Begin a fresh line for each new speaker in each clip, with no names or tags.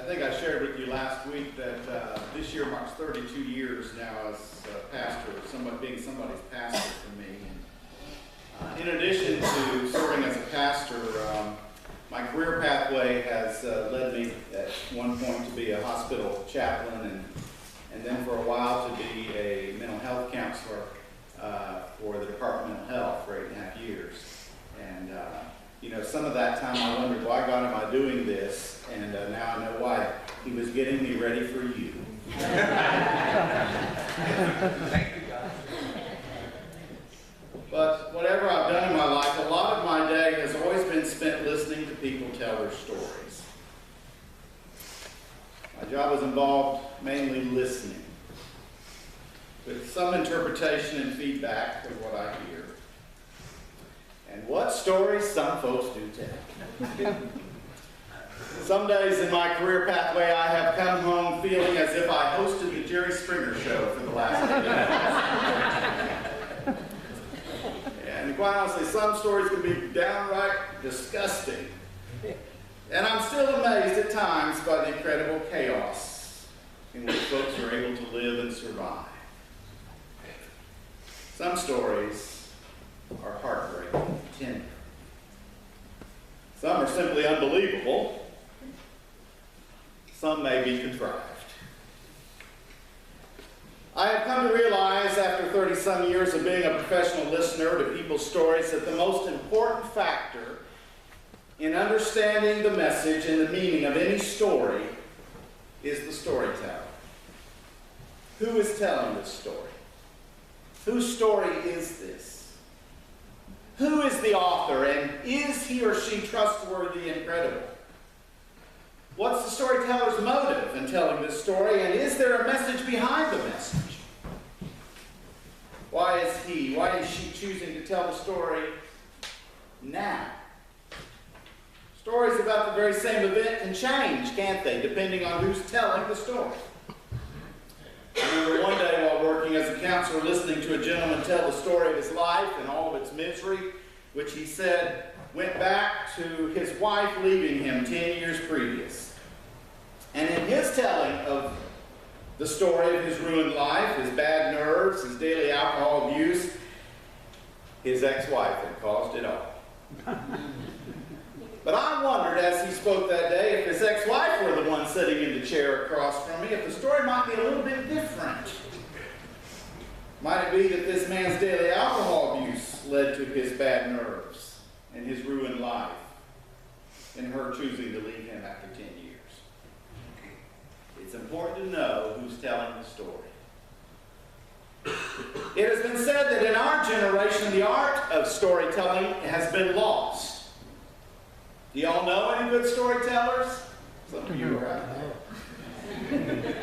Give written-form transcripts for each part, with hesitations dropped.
I think I shared with you last week that this year marks 32 years now as a pastor, being somebody's pastor for me. And, in addition to serving as a pastor, my career pathway has led me at one point to be a hospital chaplain and then for a while to be a mental health counselor for the Department of Health for 8.5 years. And some of that time I wondered, why God am I doing this? And now I know why. He was getting me ready for you.
Thank you, God.
But whatever I've done in my life, a lot of my day has always been spent listening to people tell their stories. My job has involved mainly listening, with some interpretation and feedback of what I hear. And what stories some folks do tell. Some days in my career pathway, I have come home feeling as if I hosted the Jerry Springer show for the last 8 years. And quite honestly, some stories can be downright disgusting. And I'm still amazed at times by the incredible chaos in which folks are able to live and survive. Some stories are heartbreaking, tender. Some are simply unbelievable. Some may be contrived. I have come to realize after 30-some years of being a professional listener to people's stories that the most important factor in understanding the message and the meaning of any story is the storyteller. Who is telling this story? Whose story is this? Who is the author, and is he or she trustworthy and credible? What's the storyteller's motive in telling this story, and is there a message behind the message? Why is she choosing to tell the story now? Stories about the very same event can change, can't they, depending on who's telling the story. I remember one day while working as a counselor listening to a gentleman tell the story of his life and all of its misery, which he said went back to his wife leaving him 10 years previous. And in his telling of the story of his ruined life, his bad nerves, his daily alcohol abuse, his ex-wife had caused it all. But I wondered as he spoke that day if his ex-wife were the one sitting in the chair across from me, if the story might be a little bit different. Might it be that this man's daily alcohol abuse led to his bad nerves and his ruined life and her choosing to leave him after 10 years? It's important to know who's telling the story. It has been said that in our generation, the art of storytelling has been lost. Do y'all know any good storytellers? Some of you are out there.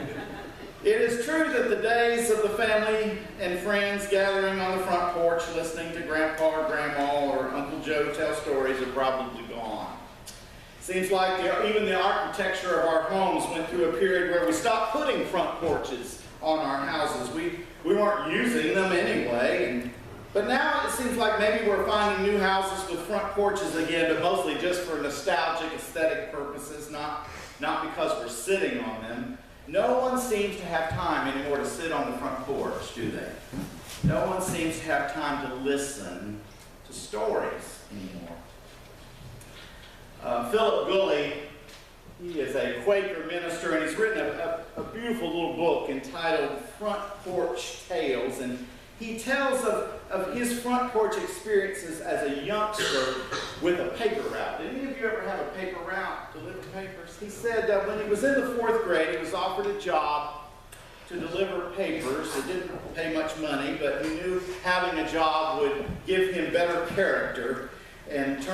It is true that the days of the family and friends gathering on the front porch listening to Grandpa or Grandma or Uncle Joe tell stories are probably gone. Seems like even the architecture of our homes went through a period where we stopped putting front porches on our houses. We weren't using them anyway. But now it seems like maybe we're finding new houses with front porches again, but mostly just for nostalgic, aesthetic purposes, not because we're sitting on them. No one seems to have time anymore to sit on the front porch, do they? No one seems to have time to listen to stories anymore. Philip Gulley, he is a Quaker minister, and he's written a beautiful little book entitled Front Porch Tales, and he tells of his front porch experiences as a youngster with a paper route. Did any of you ever have a paper route, deliver papers? He said that when he was in the 4th grade, he was offered a job to deliver papers. It didn't pay much money, but he knew having a job would give him better character and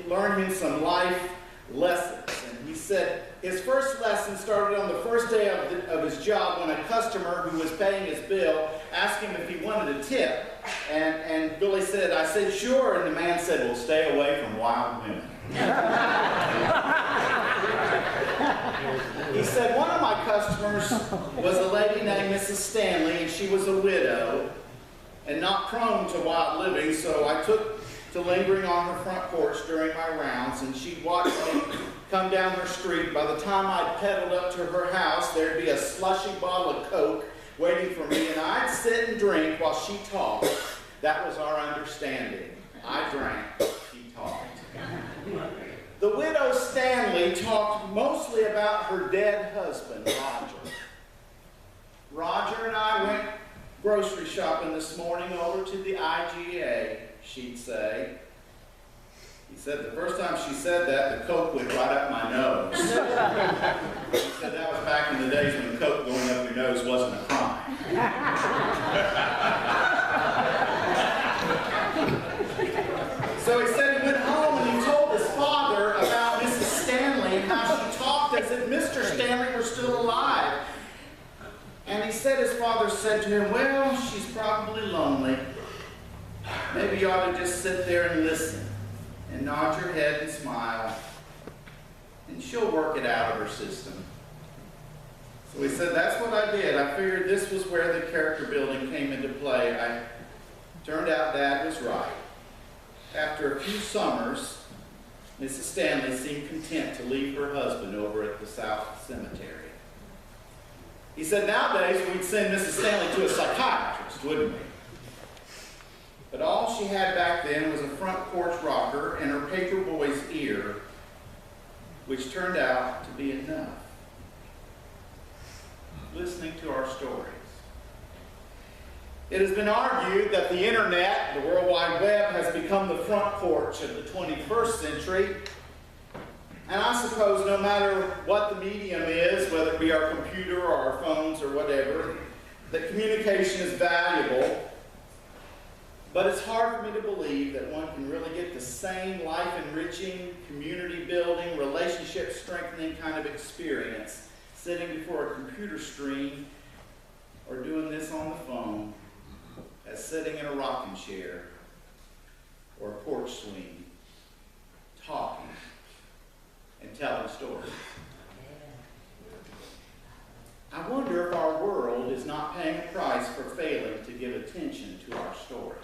learn him some life lessons. And he said his first lesson started on the first day of his job when a customer who was paying his bill asked him if he wanted a tip. And Billy said, "I said, sure." And the man said, "Well, stay away from wild women." He said, "One of my customers was a lady named Mrs. Stanley, and she was a widow and not prone to wild living, so I took to lingering on her front porch during my rounds, and she'd watch me come down her street. By the time I'd pedaled up to her house, there'd be a slushy bottle of Coke waiting for me, and I'd sit and drink while she talked. That was our understanding. I drank, she talked. The widow Stanley talked mostly about her dead husband, Roger. Roger and I went grocery shopping this morning over to the IGA, she'd say. He said the first time she said that, the Coke went right up my nose. He said that was back in the days when Coke going up your nose wasn't a crime. So he said he went home and he told his father about Mrs. Stanley and how she talked as if Mr. Stanley were still alive. And he said his father said to him, well, she's probably lonely. Maybe you ought to just sit there and listen and nod your head and smile, and she'll work it out of her system. So he said, that's what I did. I figured this was where the character building came into play. Turned out Dad was right. After a few summers, Mrs. Stanley seemed content to leave her husband over at the South Cemetery. He said nowadays we'd send Mrs. Stanley to a psychiatrist, wouldn't we? But all she had back then was a front porch rocker and her paper boy's ear, which turned out to be enough. Listening to our stories. It has been argued that the internet, the World Wide Web, has become the front porch of the 21st century. And I suppose no matter what the medium is, whether it be our computer or our phones or whatever, that communication is valuable. But it's hard for me to believe that one can really get the same life-enriching, community-building, relationship-strengthening kind of experience sitting before a computer screen or doing this on the phone as sitting in a rocking chair or a porch swing, talking and telling stories. I wonder if our world is not paying a price for failing to give attention to our stories.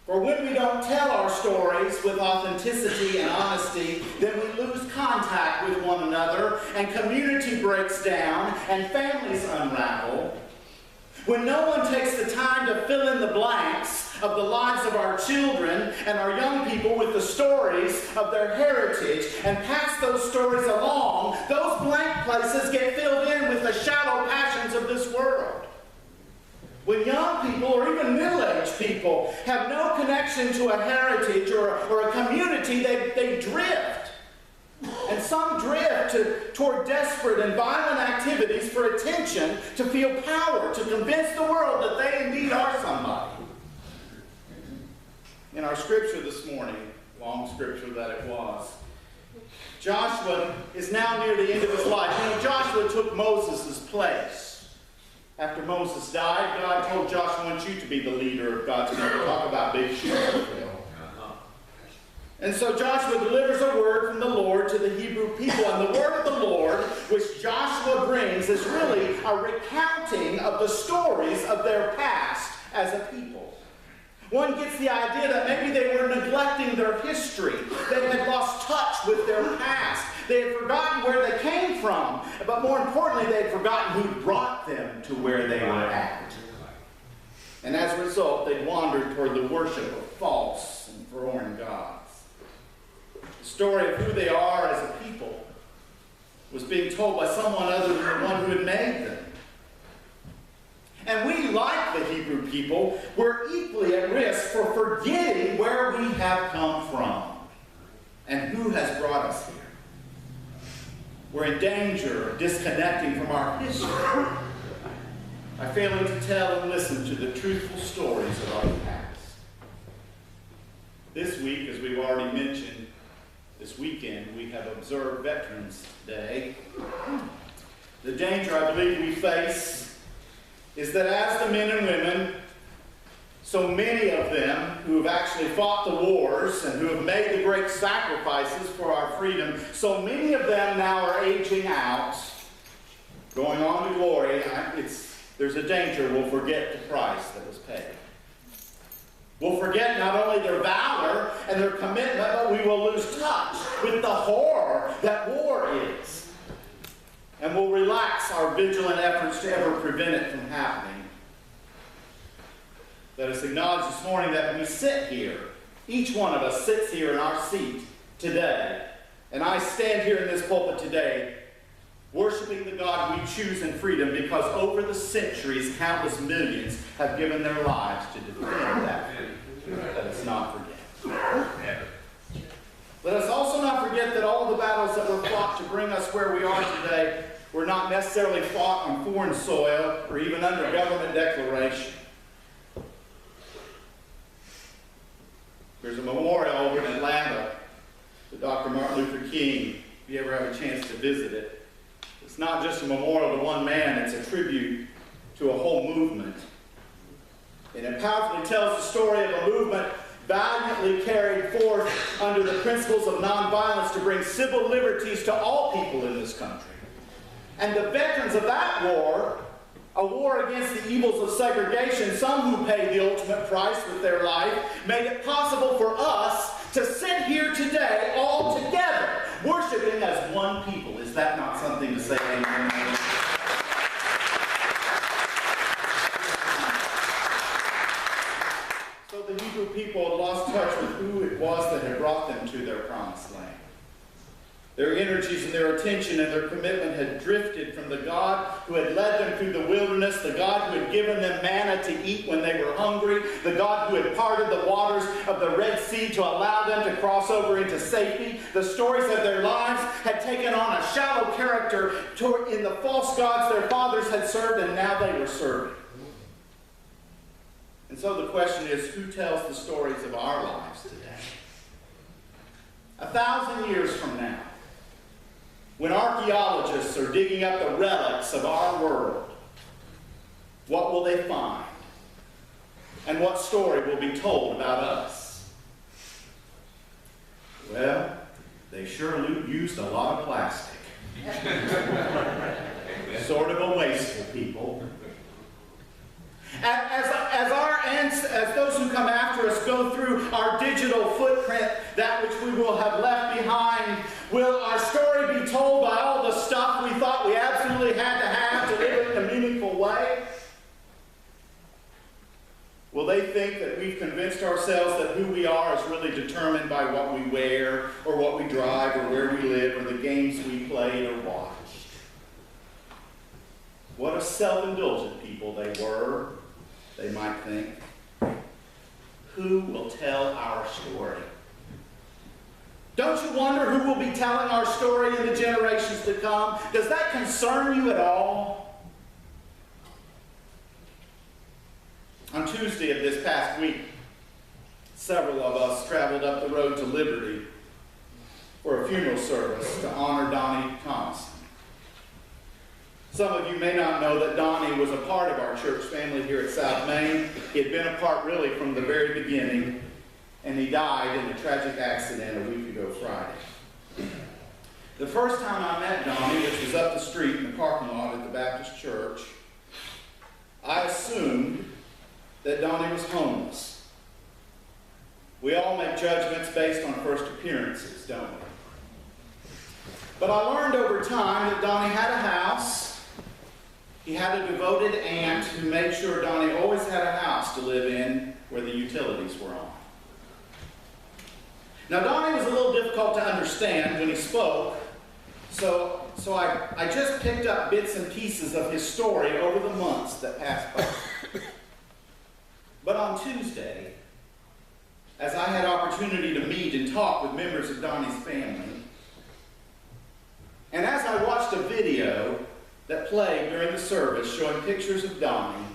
For when we don't tell our stories with authenticity and honesty, then we lose contact with one another, and community breaks down, and families unravel. When no one takes the time to fill in the blanks of the lives of our children and our young people with the stories of their heritage and pass those stories along, those blank places get filled in with the shallow passions of this world. When young people or even middle-aged people have no connection to a heritage or a community, they drift. And some drift toward desperate and violent activities for attention, to feel power, to convince the world that they indeed are somebody. In our scripture this morning, long scripture that it was, Joshua is now near the end of his life. You know, Joshua took Moses' place. After Moses died, God told Joshua, I want you to be the leader of God's people. Talk about big shoes to fill. And so Joshua delivers a word from the Lord to the Hebrew people. And the word of the Lord, which Joshua brings, is really a recounting of the stories of their past as a people. One gets the idea that maybe they were neglecting their history. They had lost touch with their past. They had forgotten where they came from. But more importantly, they had forgotten who brought them to where they were at. And as a result, they wandered toward the worship of false and foreign gods. The story of who they are as a people was being told by someone other than the one who had made them. And we, like the Hebrew people, were equally at risk for forgetting where we have come from and who has brought us here. We're in danger of disconnecting from our history by failing to tell and listen to the truthful stories of our past. This week, as we've already mentioned, this weekend, we have observed Veterans Day. The danger I believe we face is that as the men and women, so many of them who have actually fought the wars and who have made the great sacrifices for our freedom, so many of them now are aging out, going on to glory. There's a danger we'll forget the price that was paid. We'll forget not only their valor and their commitment, but we will lose touch with the horror that war is. And we'll relax our vigilant efforts to ever prevent it from happening. Let us acknowledge this morning that we sit here, each one of us sits here in our seat today, and I stand here in this pulpit today worshiping the God we choose in freedom because over the centuries, countless millions have given their lives to defend that freedom. Let us not forget. Let us also not forget that all the battles that were fought to bring us where we are today were not necessarily fought on foreign soil or even under government declaration. There's a memorial over in Atlanta to Dr. Martin Luther King, if you ever have a chance to visit it. It's not just a memorial to one man, it's a tribute to a whole movement. And it powerfully tells the story of a movement valiantly carried forth under the principles of nonviolence to bring civil liberties to all people in this country. And the veterans of that war, a war against the evils of segregation, some who paid the ultimate price with their life, made it possible for us to sit here today all together, worshiping as one people. Is that not something to say amen? So the Hebrew people had lost touch with who it was that had brought them to their promised land. Their energies and their attention and their commitment had drifted from the God who had led them through the wilderness, the God who had given them manna to eat when they were hungry, the God who had parted the waters of the Red Sea to allow them to cross over into safety. The stories of their lives had taken on a shallow character in the false gods their fathers had served, and now they were serving. And so the question is, who tells the stories of our lives today? 1,000 years from now, when archaeologists are digging up the relics of our world, what will they find? And what story will be told about us? Well, they sure used a lot of plastic. Sort of a wasteful people. As those who come after us go through our digital footprint, that which we will have left behind, will our story be told by all the stuff we thought we absolutely had to have to live in a meaningful way? Will they think that we've convinced ourselves that who we are is really determined by what we wear, or what we drive, or where we live, or the games we played or watched? What a self-indulgent people they were, they might think. Who will tell our story? Don't you wonder who will be telling our story in the generations to come? Does that concern you at all? On Tuesday of this past week, several of us traveled up the road to Liberty for a funeral service to honor Donnie Thompson. Some of you may not know that Donnie was a part of our church family here at South Main. He had been a part really from the very beginning, and he died in a tragic accident a week ago Friday. The first time I met Donnie, which was up the street in the parking lot at the Baptist church, I assumed that Donnie was homeless. We all make judgments based on first appearances, don't we? But I learned over time that Donnie had a house. He had a devoted aunt who made sure Donnie always had a house to live in where the utilities were on. Now, Donnie was a little difficult to understand when he spoke, so I just picked up bits and pieces of his story over the months that passed by. But on Tuesday, as I had opportunity to meet and talk with members of Donnie's family, and as I watched a video that played during the service showing pictures of Donnie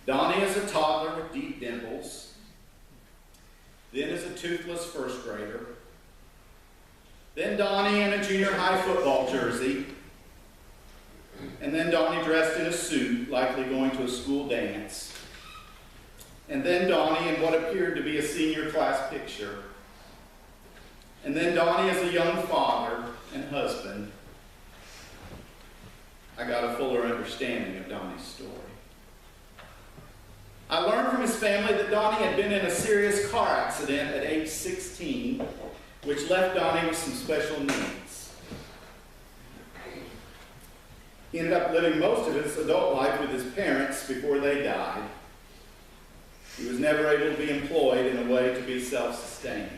as a toddler with deep dimples, then as a toothless first grader, then Donnie in a junior high football jersey, and then Donnie dressed in a suit, likely going to a school dance, and then Donnie in what appeared to be a senior class picture, and then Donnie as a young father and husband, I got a fuller understanding of Donnie's story. I learned from his his family that Donnie had been in a serious car accident at age 16, which left Donnie with some special needs. He ended up living most of his adult life with his parents before they died. He was never able to be employed in a way to be self-sustaining.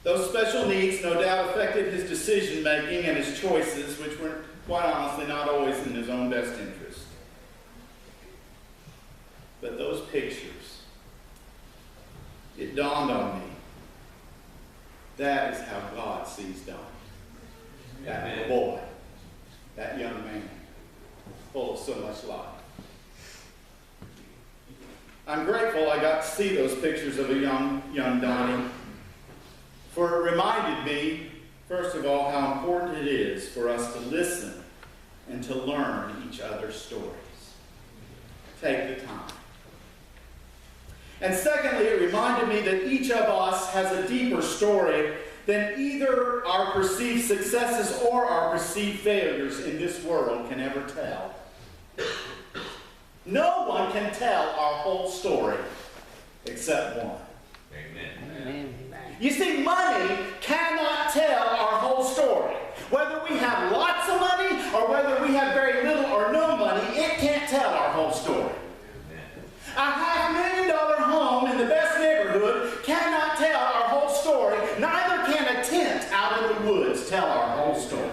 Those special needs no doubt affected his decision-making and his choices, which were, quite honestly, not always in his own best interest. But those pictures, it dawned on me, that is how God sees Donnie. That little boy, that young man, full of so much life. I'm grateful I got to see those pictures of a young Donnie, for it reminded me, first of all, how important it is for us to listen and to learn each other's stories. Take the time. And secondly, it reminded me that each of us has a deeper story than either our perceived successes or our perceived failures in this world can ever tell. No one can tell our whole story except one.
Amen.
You see, money cannot tell our whole story. Whether we have lots of money or whether we have very little or no money, it can't tell our whole story. A $500,000 home in the best neighborhood cannot tell our whole story. Neither can a tent out in the woods tell our whole story.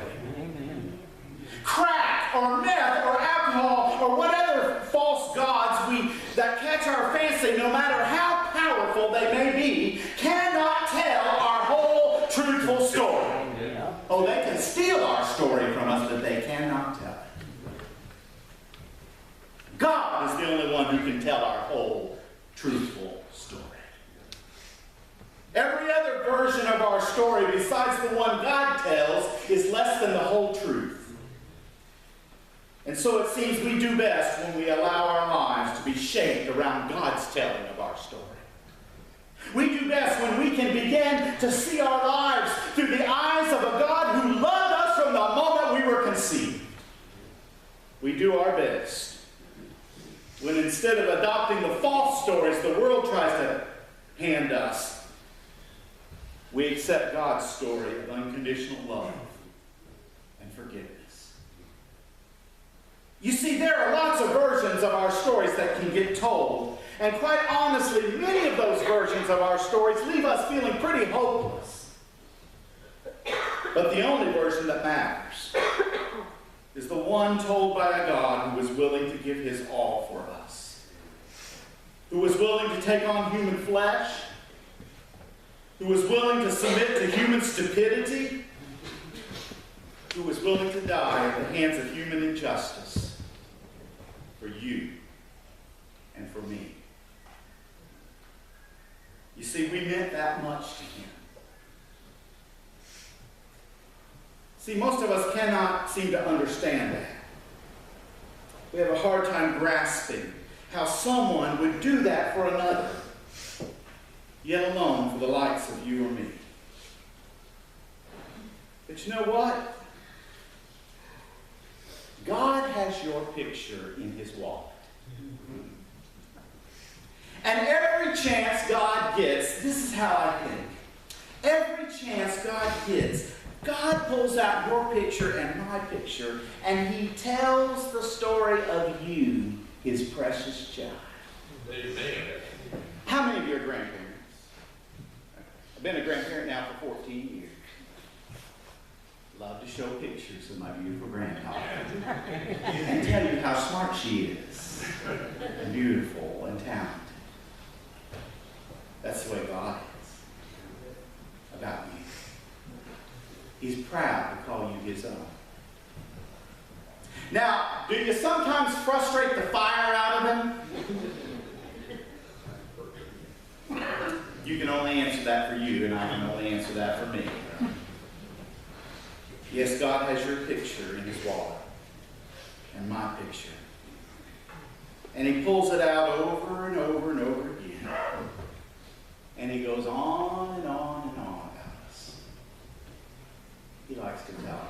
Crack or meth or alcohol or whatever false gods that catch our fancy, no matter how powerful they may be, cannot tell our whole truthful story. Oh, they can steal our story from us, but they cannot tell it. God is the only one who can tell our whole truthful story. Every other version of our story besides the one God tells is less than the whole truth. And so it seems we do best when we allow our lives to be shaped around God's telling of our story. We do best when we can begin to see our lives through the eyes of a God who loved us from the moment we were conceived. We do our best when instead of adopting the false stories the world tries to hand us, we accept God's story of unconditional love and forgiveness. You see, there are lots of versions of our stories that can get told. And quite honestly, many of those versions of our stories leave us feeling pretty hopeless. But the only version that matters is the one told by a God who was willing to give his all for us. Who was willing to take on human flesh. Who was willing to submit to human stupidity. Who was willing to die at the hands of human injustice. For you and for me. You see, we meant that much to him. See, most of us cannot seem to understand that. We have a hard time grasping how someone would do that for another, yet alone for the likes of you or me. But you know what? God has your picture in his wallet. And every chance God gets, this is how I think. Every chance God gets, God pulls out your picture and my picture, and he tells the story of you, his precious child.
Amen.
How many of you are grandparents? I've been a grandparent now for 14 years. Love to show pictures of my beautiful granddaughter and tell you how smart she is, and beautiful and talented. That's the way God is about you. He's proud to call you his own. Now, do you sometimes frustrate the fire out of him? You can only answer that for you, and I can only answer that for me. Yes, God has your picture in his wallet and my picture. And he pulls it out over and over and over again. And he goes on and on and on about us. He likes to tell us.